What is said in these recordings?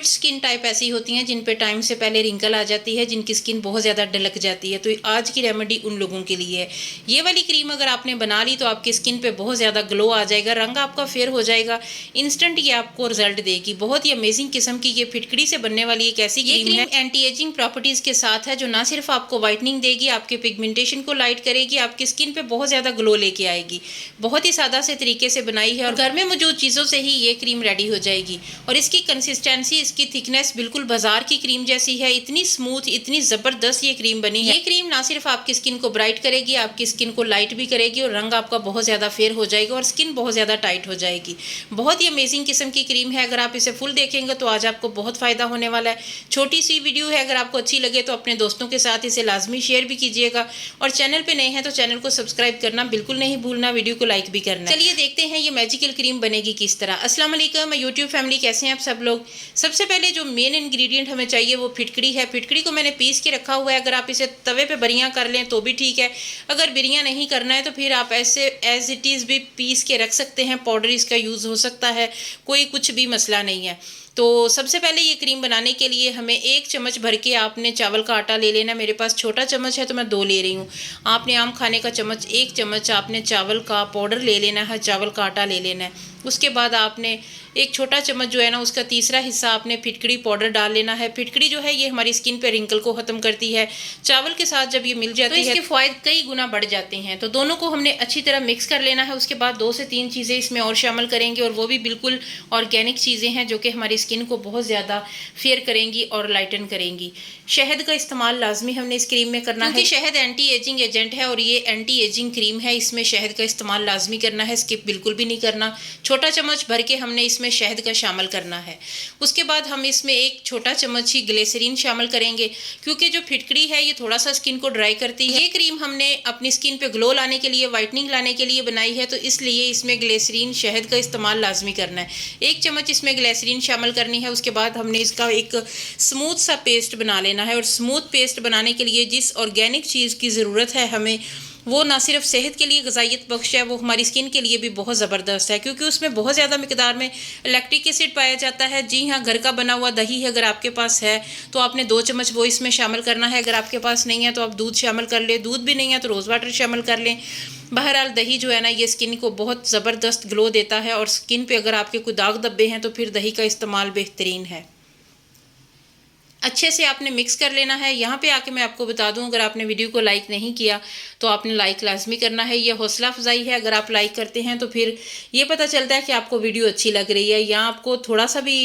कुछ skin type ऐसी होती हैं जिन पे टाइम से पहले रिंकल आ जाती है, जिनकी स्किन बहुत ज़्यादा ढलक जाती है, तो आज की रेमेडी उन लोगों के लिए है। ये वाली क्रीम अगर आपने बना ली तो आपकी स्किन पे बहुत ज़्यादा ग्लो आ जाएगा, रंग आपका फेयर हो जाएगा, इंस्टेंट ये आपको रिजल्ट देगी। बहुत ही अमेजिंग किस्म की ये फिटकड़ी से बनने वाली एक ऐसी क्रीम है, एंटी एजिंग प्रॉपर्टीज़ के साथ है, जो ना सिर्फ आपको व्हाइटनिंग देगी, आपके पिगमेंटेशन को लाइट करेगी, आपकी स्किन पे बहुत ज़्यादा ग्लो लेके आएगी। बहुत ही सादा से तरीके से बनाई है और घर में मौजूद चीज़ों से ही ये क्रीम रेडी हो जाएगी। और इसकी कंसिस्टेंसी, इसकी थिकनेस बिल्कुल बाजार की क्रीम जैसी है। इतनी स्मूथ, इतनी ज़बरदस्त ये क्रीम बनी है। ये क्रीम ना सिर्फ आपकी स्किन को ब्राइट करेगी, आपकी स्किन को लाइट भी करेगी और रंग आपका बहुत ज़्यादा फेयर हो जाएगा और स्किन बहुत ज़्यादा टाइट हो जाएगी। बहुत ही अमेजिंग किस्म की क्रीम है। अगर आप इसे फुल देखेंगे तो आज आपको बहुत फ़ायदा होने वाला है। छोटी सी वीडियो है, अगर आपको अच्छी लगे तो अपने दोस्तों के साथ इसे लाजमी शेयर भी कीजिएगा और चैनल पर नए हैं तो चैनल को सब्सक्राइब करना बिल्कुल नहीं भूलना, वीडियो को लाइक भी करना। चलिए देखते हैं ये मैजिकल क्रीम बनेगी किस तरह। अस्सलाम वालेकुम यूट्यूब फैमिली, कैसे हैं आप सब लोग। सबसे पहले जो मेन इंग्रेडिएंट हमें चाहिए वो फिटकड़ी है। फिटकड़ी को मैंने पीस के रखा हुआ है। अगर आप इसे तवे पे बरियां कर लें तो भी ठीक है, अगर बरियां नहीं करना है तो फिर आप ऐसे एज इट इज़ भी पीस के रख सकते हैं। पाउडर इसका यूज़ हो सकता है, कोई कुछ भी मसला नहीं है। तो सबसे पहले ये क्रीम बनाने के लिए हमें 1 चम्मच भर के आपने चावल का आटा ले लेना। मेरे पास छोटा चम्मच है तो मैं 2 ले रही हूँ। आपने आम खाने का चम्मच 1 चम्मच आपने चावल का पाउडर ले लेना है, चावल का आटा ले लेना है। उसके बाद आपने 1 छोटा चम्मच जो है ना, उसका तीसरा हिस्सा आपने फिटकड़ी पाउडर डाल लेना है। फिटकड़ी जो है ये हमारी स्किन पे रिंकल को ख़त्म करती है। चावल के साथ जब ये मिल जाती है तो इसके फ़ायदे कई गुना बढ़ जाते हैं। तो दोनों को हमने अच्छी तरह मिक्स कर लेना है। उसके बाद 2 से 3 चीज़ें इसमें और शामिल करेंगे और वो भी बिल्कुल ऑर्गेनिक चीज़ें हैं जो कि हमारी स्किन को बहुत ज़्यादा फेयर करेंगी और लाइटन करेंगी। शहद का इस्तेमाल लाजमी हमने इस क्रीम में करना है, क्योंकि शहद एंटी एजिंग एजेंट है और ये एंटी एजिंग क्रीम है। इसमें शहद का इस्तेमाल लाजमी करना है, स्किप बिल्कुल भी नहीं करना। छोटा चम्मच भर के हमने इसमें शहद का शामिल करना है। उसके बाद हम इसमें 1 छोटा चम्मच ही ग्लिसरीन शामिल करेंगे, क्योंकि जो फिटकड़ी है ये थोड़ा सा स्किन को ड्राई करती है। ये क्रीम हमने अपनी स्किन पे ग्लो लाने के लिए, वाइटनिंग लाने के लिए बनाई है, तो इसलिए इसमें ग्लिसरीन शहद का इस्तेमाल लाजमी करना है। 1 चम्मच इसमें ग्लिसरीन शामिल करनी है। उसके बाद हमने इसका एक स्मूथ सा पेस्ट बना लेना है और स्मूथ पेस्ट बनाने के लिए जिस ऑर्गेनिक चीज़ की ज़रूरत है हमें, वो ना सिर्फ सेहत के लिए ग़िज़ाइयत बख्श है, वो हमारी स्किन के लिए भी बहुत ज़बरदस्त है, क्योंकि उसमें बहुत ज़्यादा मिकदार में लैक्टिक एसिड पाया जाता है। जी हाँ, घर का बना हुआ दही है, अगर आपके पास है तो आपने 2 चम्मच वो इसमें शामिल करना है। अगर आपके पास नहीं है तो आप दूध शामिल कर लें, दूध भी नहीं है तो रोज़ वाटर शामिल कर लें। बहरहाल दही जो है ना, ये स्किन को बहुत ज़बरदस्त ग्लो देता है और स्किन पर अगर आपके कोई दाग धब्बे हैं तो फिर दही का इस्तेमाल बेहतरीन है। अच्छे से आपने मिक्स कर लेना है। यहाँ पे आके मैं आपको बता दूँ, अगर आपने वीडियो को लाइक नहीं किया तो आपने लाइक लाजमी करना है। ये हौसला अफजाई है, अगर आप लाइक करते हैं तो फिर ये पता चलता है कि आपको वीडियो अच्छी लग रही है, या आपको थोड़ा सा भी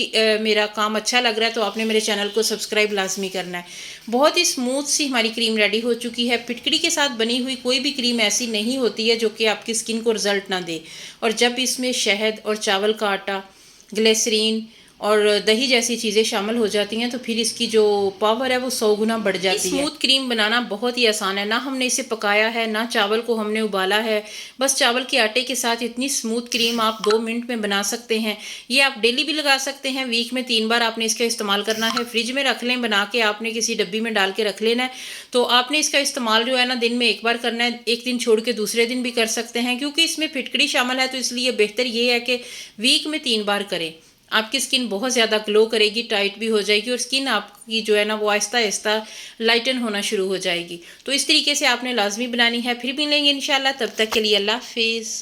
मेरा काम अच्छा लग रहा है तो आपने मेरे चैनल को सब्सक्राइब लाजमी करना है। बहुत ही स्मूथ सी हमारी क्रीम रेडी हो चुकी है। फिटकड़ी के साथ बनी हुई कोई भी क्रीम ऐसी नहीं होती है जो कि आपकी स्किन को रिजल्ट ना दे, और जब इसमें शहद और चावल का आटा, ग्लिसरीन और दही जैसी चीज़ें शामिल हो जाती हैं तो फिर इसकी जो पावर है वो 100 गुना बढ़ जाती है। स्मूथ क्रीम बनाना बहुत ही आसान है, ना हमने इसे पकाया है, ना चावल को हमने उबाला है, बस चावल के आटे के साथ इतनी स्मूथ क्रीम आप 2 मिनट में बना सकते हैं। ये आप डेली भी लगा सकते हैं, वीक में 3 बार आपने इसका इस्तेमाल करना है। फ्रिज में रख लें, बना के आपने किसी डब्बी में डाल के रख लेना है। तो आपने इसका इस्तेमाल जो है ना, दिन में 1 बार करना है, 1 दिन छोड़ के दूसरे दिन भी कर सकते हैं। क्योंकि इसमें फिटकड़ी शामिल है तो इसलिए बेहतर ये है कि वीक में 3 बार करें। आपकी स्किन बहुत ज़्यादा ग्लो करेगी, टाइट भी हो जाएगी और स्किन आपकी जो है ना वो आहिस्ता आहिस्ता लाइटन होना शुरू हो जाएगी। तो इस तरीके से आपने लाजमी बनानी है। फिर मिलेंगे इंशाल्लाह, तब तक के लिए अल्लाह हाफिज़।